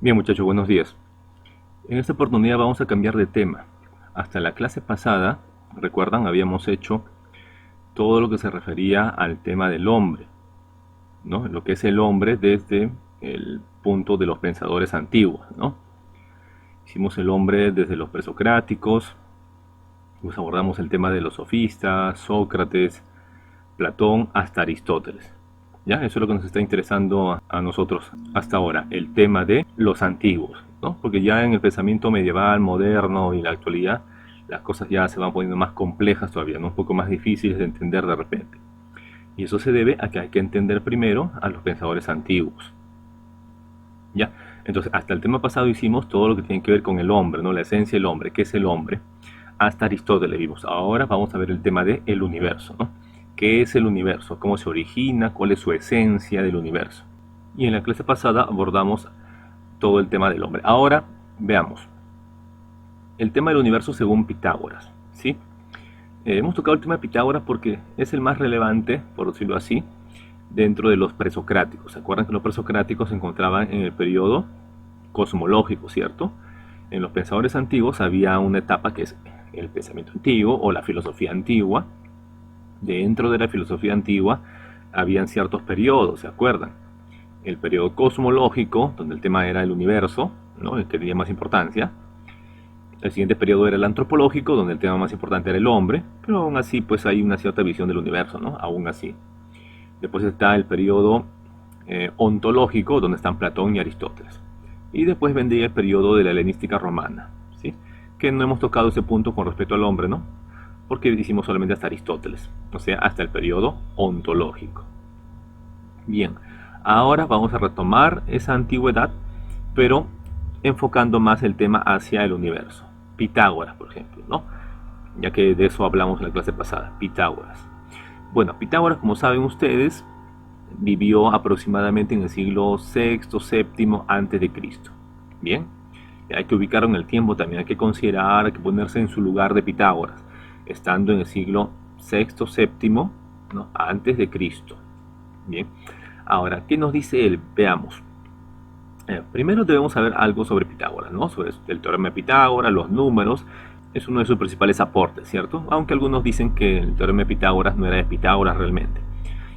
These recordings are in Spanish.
Bien muchachos, buenos días. En esta oportunidad vamos a cambiar de tema. Hasta la clase pasada, recuerdan, habíamos hecho todo lo que se refería al tema del hombre, ¿no? Lo que es el hombre desde el punto de los pensadores antiguos, ¿no? Hicimos el hombre desde los presocráticos, pues abordamos el tema de los sofistas, Sócrates, Platón, hasta Aristóteles. ¿Ya? Eso es lo que nos está interesando a nosotros hasta ahora, el tema de los antiguos, ¿no? Porque ya en el pensamiento medieval, moderno y la actualidad, las cosas ya se van poniendo más complejas todavía, ¿no? Un poco más difíciles de entender de repente. Y eso se debe a que hay que entender primero a los pensadores antiguos. ¿Ya? Entonces, hasta el tema pasado hicimos todo lo que tiene que ver con el hombre, ¿no? La esencia del hombre, ¿qué es el hombre? Hasta Aristóteles vimos. Ahora vamos a ver el tema del universo, ¿no? ¿Qué es el universo? ¿Cómo se origina? ¿Cuál es su esencia del universo? Y en la clase pasada abordamos todo el tema del hombre. Ahora veamos el tema del universo según Pitágoras, ¿sí? Hemos tocado el tema de Pitágoras porque es el más relevante, por decirlo así, dentro de los presocráticos. ¿Se acuerdan que los presocráticos se encontraban en el periodo cosmológico, ¿cierto? En los pensadores antiguos había una etapa que es el pensamiento antiguo o la filosofía antigua. Dentro de la filosofía antigua habían ciertos periodos, ¿se acuerdan? El periodo cosmológico, donde el tema era el universo, ¿no? El que tenía más importancia. El siguiente periodo era el antropológico, donde el tema más importante era el hombre, pero aún así pues hay una cierta visión del universo, ¿no? Aún así. Después está el periodo ontológico, donde están Platón y Aristóteles. Y después vendría el periodo de la helenística romana, ¿sí? Que no hemos tocado ese punto con respecto al hombre, ¿no? Porque hicimos solamente hasta Aristóteles, o sea, hasta el periodo ontológico. Bien, ahora vamos a retomar esa antigüedad, pero enfocando más el tema hacia el universo. Pitágoras, por ejemplo, ¿no? Ya que de eso hablamos en la clase pasada, Pitágoras. Bueno, Pitágoras, como saben ustedes, vivió aproximadamente en el siglo sexto, séptimo antes de Cristo. Bien, hay que ubicarlo en el tiempo también, hay que considerar, hay que ponerse en su lugar de Pitágoras, estando en el siglo sexto, séptimo, ¿no? Antes de Cristo. Bien, ahora, ¿qué nos dice él? Veamos. Primero debemos saber algo sobre Pitágoras, ¿no? Sobre el teorema de Pitágoras, los números. Es uno de sus principales aportes, ¿cierto? Aunque algunos dicen que el teorema de Pitágoras no era de Pitágoras realmente.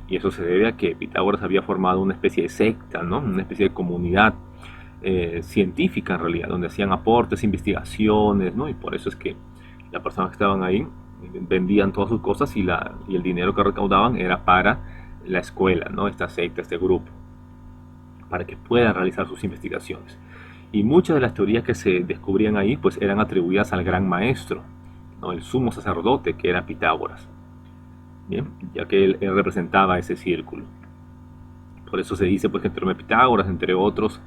Y eso se debe a que Pitágoras había formado una especie de secta, ¿no? Una especie de comunidad científica en realidad, donde hacían aportes, investigaciones, ¿no? Y por eso es que las personas que estaban ahí vendían todas sus cosas y el dinero que recaudaban era para la escuela, ¿no? Esta secta, este grupo, para que puedan realizar sus investigaciones. Y muchas de las teorías que se descubrían ahí pues eran atribuidas al gran maestro, ¿no? El sumo sacerdote que era Pitágoras. Bien, ya que él representaba ese círculo. Por eso se dice pues que el teorema de Pitágoras, entre otros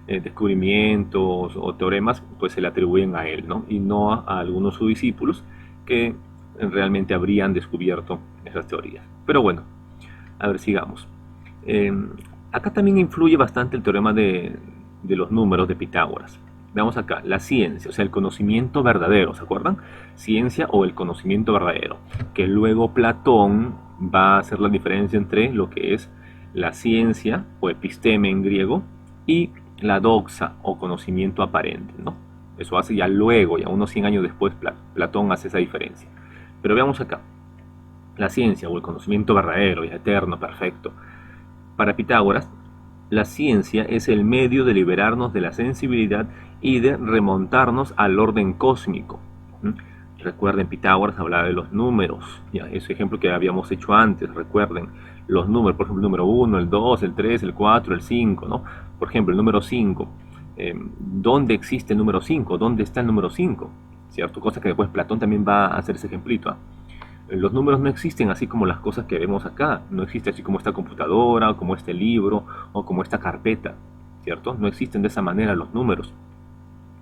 descubrimientos o teoremas, pues se le atribuyen a él, ¿no? Y no a algunos de sus discípulos que realmente habrían descubierto esas teorías. Pero bueno, a ver, sigamos. Eh, Acá también influye bastante el teorema de los números de Pitágoras. Veamos acá, la ciencia, o sea, el conocimiento verdadero, ¿se acuerdan? Ciencia o el conocimiento verdadero, que luego Platón va a hacer la diferencia entre lo que es la ciencia o episteme en griego y la doxa o conocimiento aparente, ¿no? Eso hace ya luego, ya unos 100 años después, Platón hace esa diferencia. Pero veamos acá, la ciencia o el conocimiento verdadero y eterno, perfecto. Para Pitágoras, la ciencia es el medio de liberarnos de la sensibilidad y de remontarnos al orden cósmico. Recuerden, Pitágoras hablaba de los números, ya, ese ejemplo que habíamos hecho antes, recuerden, los números, por ejemplo, el número 1, el 2, el 3, el 4, el 5, ¿no? Por ejemplo, el número 5, ¿dónde existe el número 5? ¿Dónde está el número 5? ¿Cierto? Cosa que después Platón también va a hacer ese ejemplito, ¿eh? Los números no existen así como las cosas que vemos acá. No existe así como esta computadora, o como este libro, o como esta carpeta, ¿cierto? No existen de esa manera los números.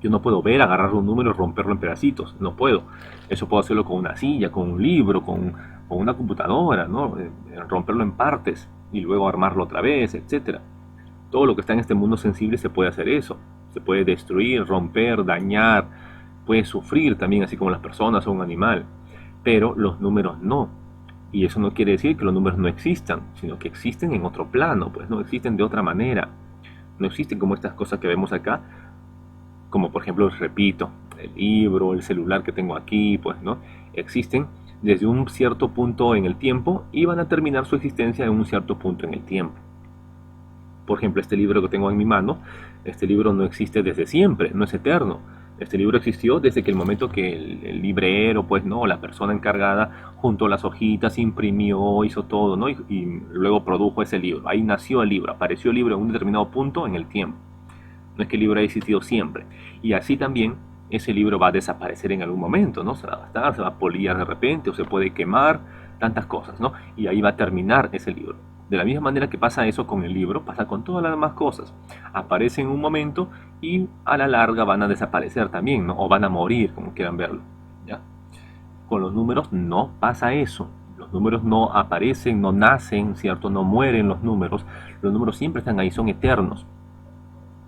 Yo no puedo ver, agarrar un número y romperlo en pedacitos. No puedo. Eso puedo hacerlo con una silla, con un libro, con una computadora, ¿no? Romperlo en partes y luego armarlo otra vez, etcétera. Todo lo que está en este mundo sensible se puede hacer eso. Se puede destruir, romper, dañar, puede sufrir también, así como las personas o un animal. Pero los números no. Y eso no quiere decir que los números no existan, sino que existen en otro plano, pues no existen de otra manera. No existen como estas cosas que vemos acá, como por ejemplo, repito, el libro, el celular que tengo aquí, pues, ¿no? Existen desde un cierto punto en el tiempo y van a terminar su existencia en un cierto punto en el tiempo. Por ejemplo, este libro que tengo en mi mano, este libro no existe desde siempre, no es eterno. Este libro existió desde que el momento que el librero, pues, ¿no? La persona encargada juntó las hojitas, imprimió, hizo todo, ¿no? Y luego produjo ese libro. Ahí nació el libro, apareció el libro en un determinado punto en el tiempo. No es que el libro haya existido siempre. Y así también ese libro va a desaparecer en algún momento, ¿no? Se va a gastar, se va a polillar de repente o se puede quemar, tantas cosas, ¿no? Y ahí va a terminar ese libro. De la misma manera que pasa eso con el libro, pasa con todas las demás cosas. Aparecen en un momento y a la larga van a desaparecer también, ¿no? O van a morir, como quieran verlo, ¿ya? Con los números no pasa eso. Los números no aparecen, no nacen, ¿cierto? No mueren los números. Los números siempre están ahí, son eternos.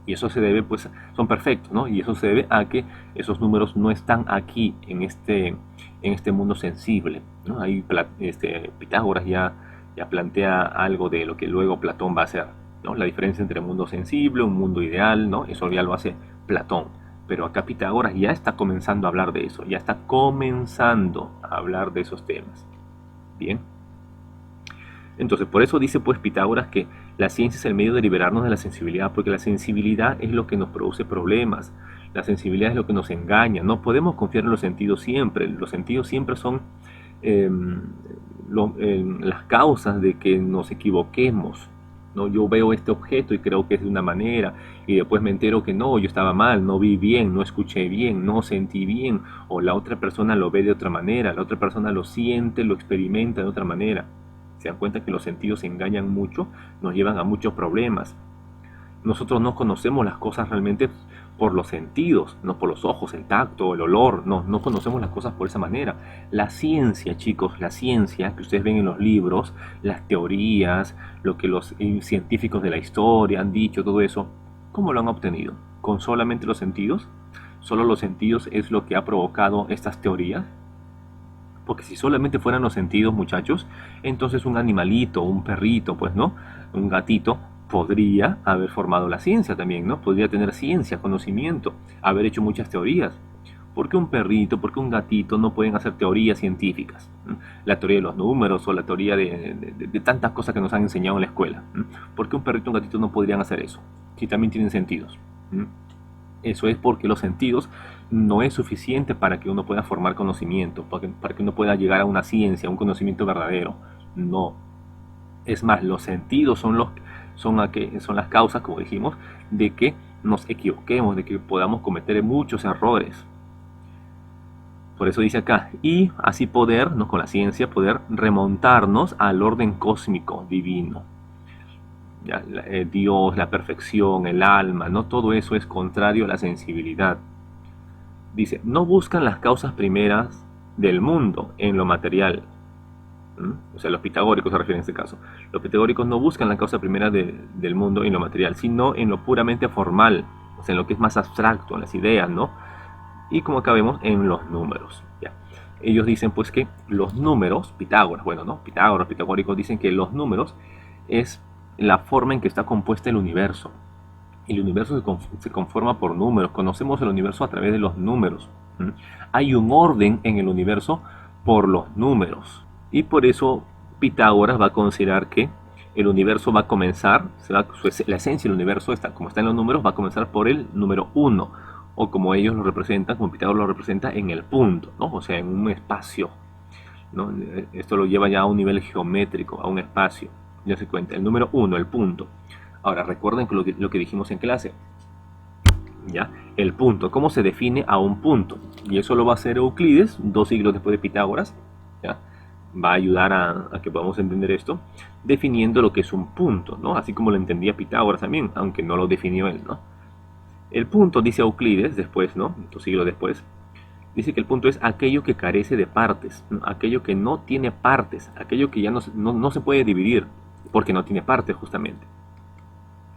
Y eso se debe, pues, son perfectos, ¿no? Y eso se debe a que esos números no están aquí, en este mundo sensible, ¿no? Ahí Pitágoras ya plantea algo de lo que luego Platón va a hacer, ¿no? La diferencia entre mundo sensible, un mundo ideal, ¿no? Eso ya lo hace Platón. Pero acá Pitágoras ya está comenzando a hablar de eso, ya está comenzando a hablar de esos temas. Bien. Entonces, por eso dice pues Pitágoras que la ciencia es el medio de liberarnos de la sensibilidad, porque la sensibilidad es lo que nos produce problemas, la sensibilidad es lo que nos engaña, no podemos confiar en los sentidos siempre, los sentidos siempre son eh, las causas de que nos equivoquemos. ¿No? Yo veo este objeto y creo que es de una manera y después me entero que no, yo estaba mal, no vi bien, no escuché bien, no sentí bien, o la otra persona lo ve de otra manera, la otra persona lo siente, lo experimenta de otra manera. Se dan cuenta que los sentidos se engañan mucho, nos llevan a muchos problemas. Nosotros no conocemos las cosas realmente por los sentidos, no por los ojos, el tacto, el olor, no conocemos las cosas por esa manera. La ciencia, chicos, la ciencia que ustedes ven en los libros, las teorías, lo que los científicos de la historia han dicho, todo eso, ¿cómo lo han obtenido? ¿Con solamente los sentidos? ¿Solo los sentidos es lo que ha provocado estas teorías? Porque si solamente fueran los sentidos, muchachos, entonces un animalito, un perrito, pues, ¿no? Un gatito podría haber formado la ciencia también, ¿no? Podría tener ciencia, conocimiento, haber hecho muchas teorías. ¿Por qué un perrito, por qué un gatito no pueden hacer teorías científicas? La teoría de los números o la teoría de tantas cosas que nos han enseñado en la escuela. ¿Por qué un perrito y un gatito no podrían hacer eso? Si también tienen sentidos. Eso es porque los sentidos no es suficiente para que uno pueda formar conocimiento, para que uno pueda llegar a una ciencia, a un conocimiento verdadero. No. Es más, los sentidos son las causas, como dijimos, de que nos equivoquemos, de que podamos cometer muchos errores. Por eso dice acá, y así poder, ¿no? Con la ciencia, poder remontarnos al orden cósmico divino. Ya, Dios, la perfección, el alma, no todo eso es contrario a la sensibilidad. Dice, no buscan las causas primeras del mundo en lo material. O sea, los pitagóricos se refieren en este caso. Los pitagóricos no buscan la causa primera del mundo en lo material, sino en lo puramente formal, o sea, en lo que es más abstracto, en las ideas, ¿no? Y como acá vemos, en los números. ¿Ya? Ellos dicen pues que los números, Pitágoras, bueno, ¿no? Pitágoras, pitagóricos dicen que los números es la forma en que está compuesta el universo. El universo se conforma por números. Conocemos el universo a través de los números. Hay un orden en el universo por los números. Y por eso Pitágoras va a considerar que el universo va a comenzar, la esencia del universo, como está en los números, va a comenzar por el número 1. O como ellos lo representan, como Pitágoras lo representa, en el punto, ¿no? O sea, en un espacio, ¿no? Esto lo lleva ya a un nivel geométrico, a un espacio. Ya se cuenta, el número 1, el punto. Ahora, recuerden lo que dijimos en clase. ¿Ya? El punto, ¿cómo se define a un punto? Y eso lo va a hacer Euclides, 2 siglos después de Pitágoras. ¿Ya? Va a ayudar a que podamos entender esto, definiendo lo que es un punto, ¿no? Así como lo entendía Pitágoras también, aunque no lo definió él, ¿no? El punto, dice Euclides, después, ¿no? 2 siglos después, dice que el punto es aquello que carece de partes, ¿no? Aquello que no tiene partes, aquello que ya no se puede dividir, porque no tiene partes justamente.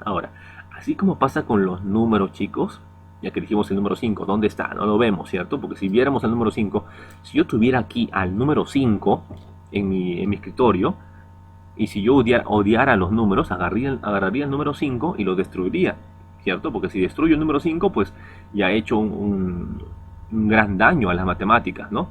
Ahora, así como pasa con los números, chicos, ya que dijimos el número 5, ¿dónde está? No lo vemos, ¿cierto? Porque si viéramos el número 5, si yo tuviera aquí al número 5 en mi escritorio, Y si yo odiara los números, agarraría el número 5 y lo destruiría, ¿cierto? Porque si destruyo el número 5, pues ya he hecho un gran daño a las matemáticas, ¿no?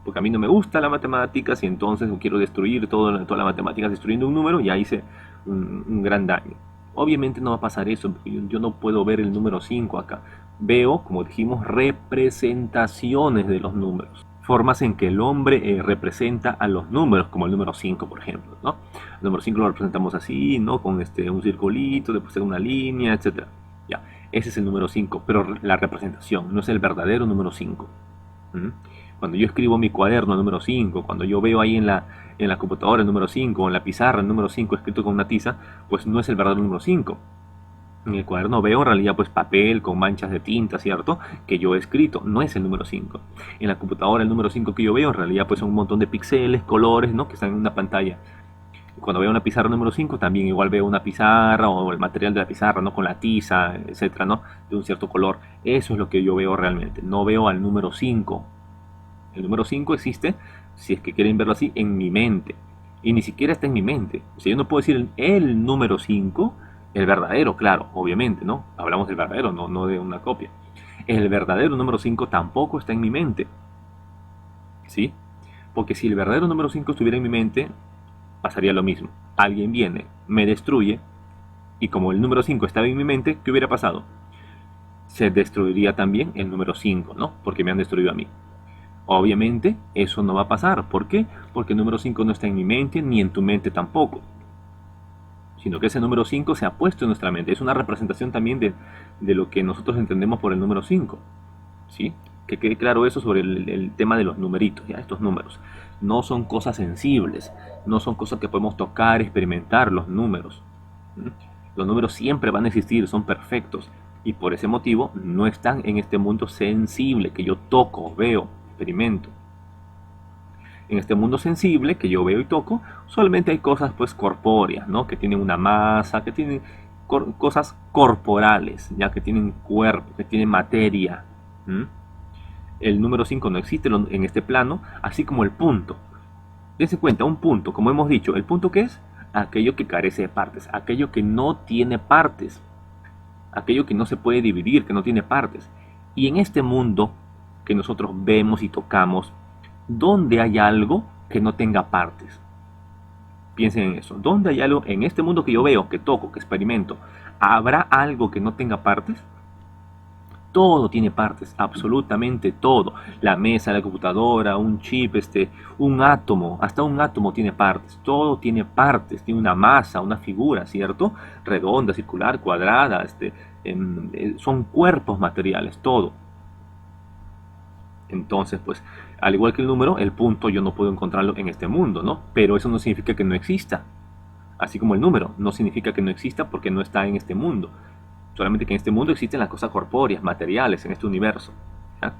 Porque a mí no me gusta la matemáticas y entonces quiero destruir toda la matemática destruyendo un número, ya hice un gran daño. Obviamente no va a pasar eso, porque yo no puedo ver el número 5 acá. Veo, como dijimos, representaciones de los números. Formas en que el hombre representa a los números, como el número 5, por ejemplo, ¿no? El número 5 lo representamos así, ¿no? Con un circulito, después una línea, etcétera. Ya, ese es el número 5, pero la representación no es el verdadero número 5. ¿Mm? Cuando yo escribo mi cuaderno número 5, cuando yo veo ahí en la computadora el número 5, o en la pizarra el número 5 escrito con una tiza, pues no es el verdadero número 5. En el cuaderno veo en realidad pues papel con manchas de tinta, ¿cierto? Que yo he escrito, no es el número 5. En la computadora el número 5 que yo veo en realidad pues son un montón de píxeles, colores, ¿no? Que están en una pantalla. Cuando veo una pizarra número 5 también igual veo una pizarra o el material de la pizarra, ¿no? Con la tiza, etcétera, ¿no? De un cierto color. Eso es lo que yo veo realmente. No veo al número 5. El número 5 existe, si es que quieren verlo así, en mi mente. Y ni siquiera está en mi mente. O sea, yo no puedo decir el número 5, el verdadero, claro, obviamente, ¿no? Hablamos del verdadero, no de una copia. El verdadero número 5 tampoco está en mi mente. ¿Sí? Porque si el verdadero número 5 estuviera en mi mente, pasaría lo mismo. Alguien viene, me destruye, y como el número 5 estaba en mi mente, ¿qué hubiera pasado? Se destruiría también el número 5, ¿no? Porque me han destruido a mí. Obviamente, eso no va a pasar. ¿Por qué? Porque el número 5 no está en mi mente, ni en tu mente tampoco. Sino que ese número 5 se ha puesto en nuestra mente. Es una representación también de lo que nosotros entendemos por el número 5. ¿Sí? Que quede claro eso sobre el tema de los numeritos, ¿ya? Estos números. No son cosas sensibles, no son cosas que podemos tocar, experimentar los números. ¿Mm? Los números siempre van a existir, son perfectos. Y por ese motivo no están en este mundo sensible que yo toco, veo, experimento. En este mundo sensible que yo veo y toco, solamente hay cosas pues corpóreas, ¿no? Que tienen una masa, que tienen cosas corporales, ya que tienen cuerpo, que tienen materia. ¿Mm? El número 5 no existe en este plano, así como el punto. Dense cuenta, un punto, como hemos dicho, ¿el punto qué es? Aquello que carece de partes, aquello que no tiene partes, aquello que no se puede dividir, que no tiene partes. Y en este mundo que nosotros vemos y tocamos, ¿dónde hay algo que no tenga partes? Piensen en eso. ¿Dónde hay algo en este mundo que yo veo, que toco, que experimento? ¿Habrá algo que no tenga partes? Todo tiene partes, absolutamente todo. La mesa, la computadora, un chip, un átomo, hasta un átomo tiene partes. Todo tiene partes, tiene una masa, una figura, ¿cierto? Redonda, circular, cuadrada, son cuerpos materiales, todo. Entonces, pues, al igual que el número, el punto yo no puedo encontrarlo en este mundo, ¿no? Pero eso no significa que no exista. Así como el número no significa que no exista porque no está en este mundo. Solamente que en este mundo existen las cosas corpóreas, materiales, en este universo. ¿Ya?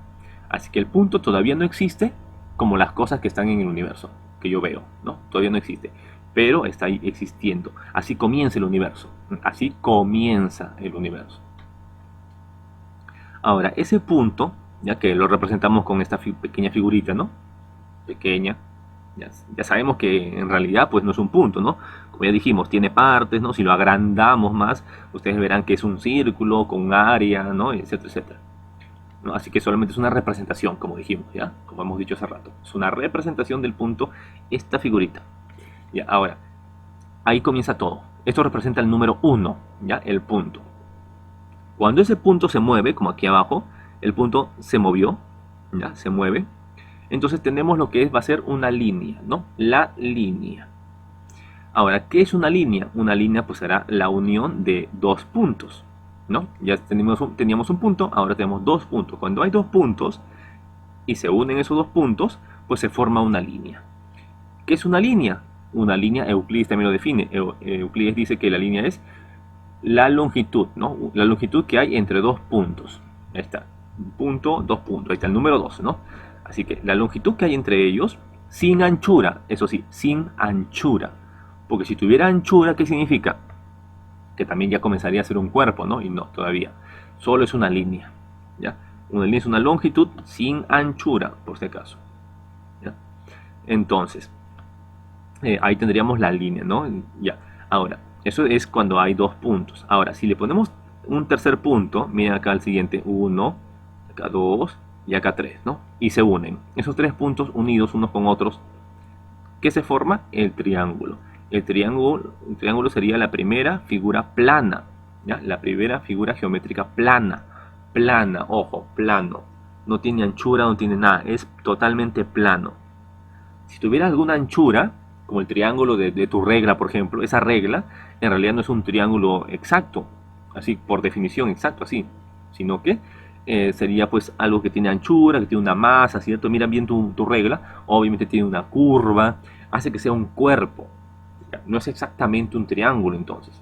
Así que el punto todavía no existe como las cosas que están en el universo, que yo veo, ¿no? Todavía no existe. Pero está ahí existiendo. Así comienza el universo. Así comienza el universo. Ahora, ese punto, ya que lo representamos con esta pequeña figurita, ¿no? Pequeña. Ya sabemos que en realidad pues no es un punto, ¿no? Como ya dijimos, tiene partes, ¿no? Si lo agrandamos más, ustedes verán que es un círculo con un área, ¿no? Etcétera, etcétera. ¿No? Así que solamente es una representación, como dijimos, ¿ya? Como hemos dicho hace rato. Es una representación del punto, esta figurita. Ya, ahora, ahí comienza todo. Esto representa el número 1, ¿ya? El punto. Cuando ese punto se mueve, como aquí abajo, el punto se movió, ¿ya? Se mueve. Entonces tenemos lo que va a ser una línea, ¿no? La línea. Ahora, ¿qué es una línea? Una línea pues será la unión de dos puntos, ¿no? Ya teníamos un punto, ahora tenemos dos puntos. Cuando hay dos puntos y se unen esos dos puntos, pues se forma una línea. ¿Qué es una línea? Una línea, Euclides también lo define. Euclides dice que la línea es la longitud, ¿no? La longitud que hay entre dos puntos. Ahí está, un punto, dos puntos, ahí está el número 2, ¿no? Así que la longitud que hay entre ellos, sin anchura, eso sí, sin anchura. Porque si tuviera anchura, ¿qué significa? Que también ya comenzaría a ser un cuerpo, ¿no? Y no, todavía. Solo es una línea, ¿ya? Una línea es una longitud sin anchura, por si acaso. ¿Ya? Entonces, ahí tendríamos la línea, ¿no? Ya. Ahora, eso es cuando hay dos puntos. Ahora, si le ponemos un tercer punto, miren acá el siguiente, uno, acá dos y acá tres, ¿no? Y se unen. Esos tres puntos unidos unos con otros, ¿qué se forma? El triángulo. El triángulo sería la primera figura plana, ¿ya? La primera figura geométrica plana. Plana, ojo, plano. No tiene anchura, no tiene nada, es totalmente plano. Si tuviera alguna anchura, como el triángulo de tu regla, por ejemplo, esa regla en realidad no es un triángulo exacto, así por definición exacto, así, sino que sería pues algo que tiene anchura, que tiene una masa, ¿cierto? Mira bien tu regla, obviamente tiene una curva, hace que sea un cuerpo. No es exactamente un triángulo entonces.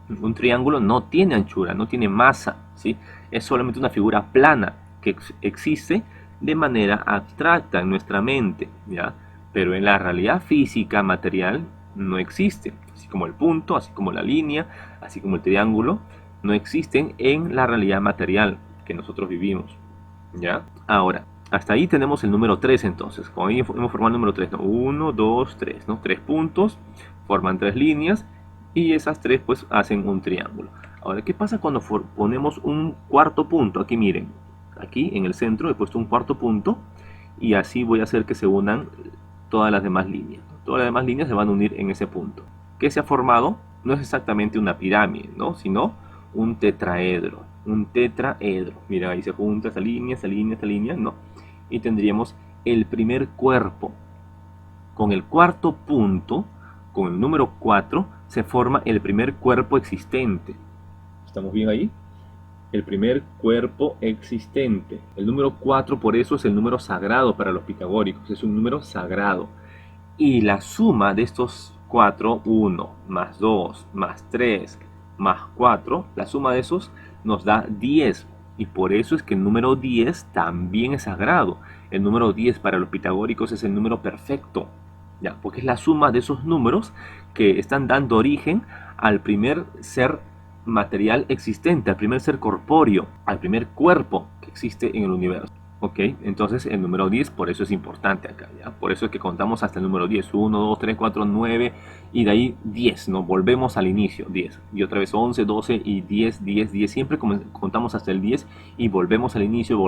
Un triángulo no tiene anchura, no tiene masa, ¿sí? Es solamente una figura plana que existe de manera abstracta en nuestra mente, ¿ya? Pero en la realidad física material no existe, así como el punto, así como la línea, así como el triángulo, no existen en la realidad material que nosotros vivimos, ¿ya? Ahora, hasta ahí tenemos el número 3 entonces, con ahí hemos formado el número 3, ¿no? 1, 2, 3, ¿no? 3 puntos, forman 3 líneas y esas 3 pues hacen un triángulo. Ahora, ¿qué pasa cuando ponemos un cuarto punto? Aquí miren, aquí en el centro he puesto un cuarto punto y así voy a hacer que se unan todas las demás líneas. Todas las demás líneas se van a unir en ese punto. ¿Qué se ha formado? No es exactamente una pirámide, ¿no? Sino un tetraedro. Un tetraedro. Mira, ahí se junta esa línea, esa línea, esa línea, ¿no? Y tendríamos el primer cuerpo. Con el cuarto punto, con el número 4, se forma el primer cuerpo existente. ¿Estamos bien ahí? El primer cuerpo existente. El número 4 por eso es el número sagrado para los pitagóricos, es un número sagrado. Y la suma de estos 4, 1 más 2 más 3 más 4, la suma de esos nos da 10. Y por eso es que el número 10 también es sagrado. El número 10 para los pitagóricos es el número perfecto, ¿ya? Porque es la suma de esos números que están dando origen al primer ser material existente, al primer ser corpóreo, al primer cuerpo que existe en el universo. Ok, entonces el número 10 por eso es importante acá, ¿ya? Por eso es que contamos hasta el número 10, 1, 2, 3, 4, 9 y de ahí 10, ¿no? Volvemos al inicio, 10. Y otra vez 11, 12 y 10, 10, 10. Siempre contamos hasta el 10 y volvemos al inicio,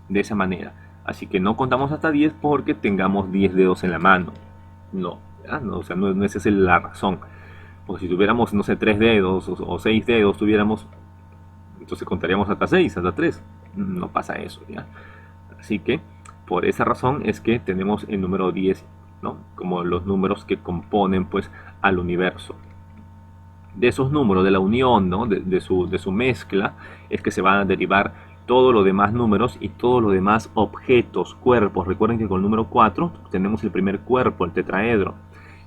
de esa manera. Así que no contamos hasta 10 porque tengamos 10 dedos en la mano. No, ¿ya? No, o sea, no esa es la razón. Porque si tuviéramos, no sé, 3 dedos o 6 dedos, tuviéramos, entonces contaríamos hasta 6, hasta 3. No pasa eso, ¿ya? Así que por esa razón es que tenemos el número 10, ¿no? Como los números que componen pues al universo. De esos números, de la unión, ¿no? de su mezcla, es que se van a derivar todos los demás números y todos los demás objetos, cuerpos. Recuerden que con el número 4 tenemos el primer cuerpo, el tetraedro.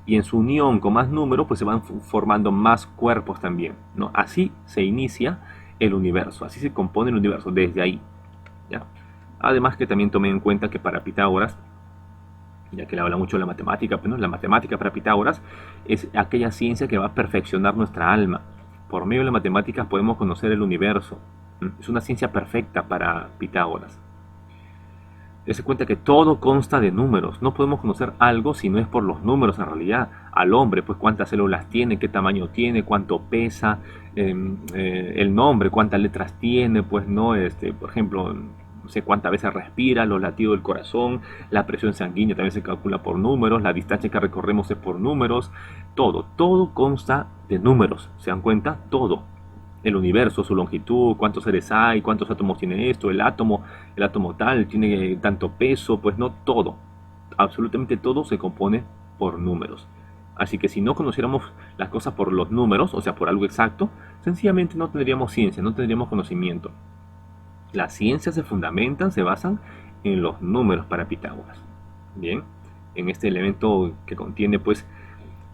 Y en su unión con más números, pues se van formando más cuerpos también, ¿no? Así se inicia el universo, así se compone el universo, desde ahí, ¿ya? Además que también tomen en cuenta que para Pitágoras, ya que le habla mucho de la matemática, pero la matemática para Pitágoras es aquella ciencia que va a perfeccionar nuestra alma. Por medio de la matemática podemos conocer el universo. Es una ciencia perfecta para Pitágoras. Dese cuenta que todo consta de números. No podemos conocer algo si no es por los números en realidad. Al hombre, pues cuántas células tiene, qué tamaño tiene, cuánto pesa, el nombre, cuántas letras tiene, pues no, por ejemplo, no sé cuántas veces respira, los latidos del corazón, la presión sanguínea también se calcula por números, la distancia que recorremos es por números, todo consta de números. ¿Se dan cuenta? Todo. El universo, su longitud, cuántos seres hay, cuántos átomos tiene esto, el átomo tal, tiene tanto peso, pues no todo, absolutamente todo se compone por números. Así que si no conociéramos las cosas por los números, o sea, por algo exacto, sencillamente no tendríamos ciencia, no tendríamos conocimiento. Las ciencias se fundamentan, se basan en los números para Pitágoras. Bien, en este elemento que contiene pues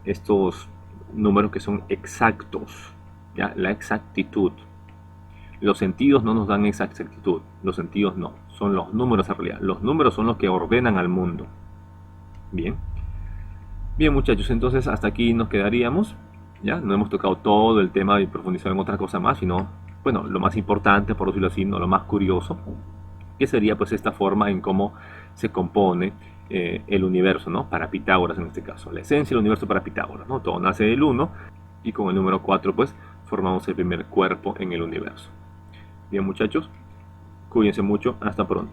estos números que son exactos. ¿Ya? La exactitud. Los sentidos no nos dan esa exactitud, los sentidos no, son los números en realidad. Los números son los que ordenan al mundo. Bien, bien muchachos, entonces hasta aquí nos quedaríamos. Ya no hemos tocado todo el tema y profundizado en otra cosa más, sino, bueno, lo más importante, por decirlo así, no lo más curioso, que sería pues esta forma en cómo se compone el universo, ¿no? Para Pitágoras en este caso, la esencia del universo para Pitágoras, ¿no? Todo nace del 1 y con el número 4 pues formamos el primer cuerpo en el universo. Bien muchachos, cuídense mucho, hasta pronto.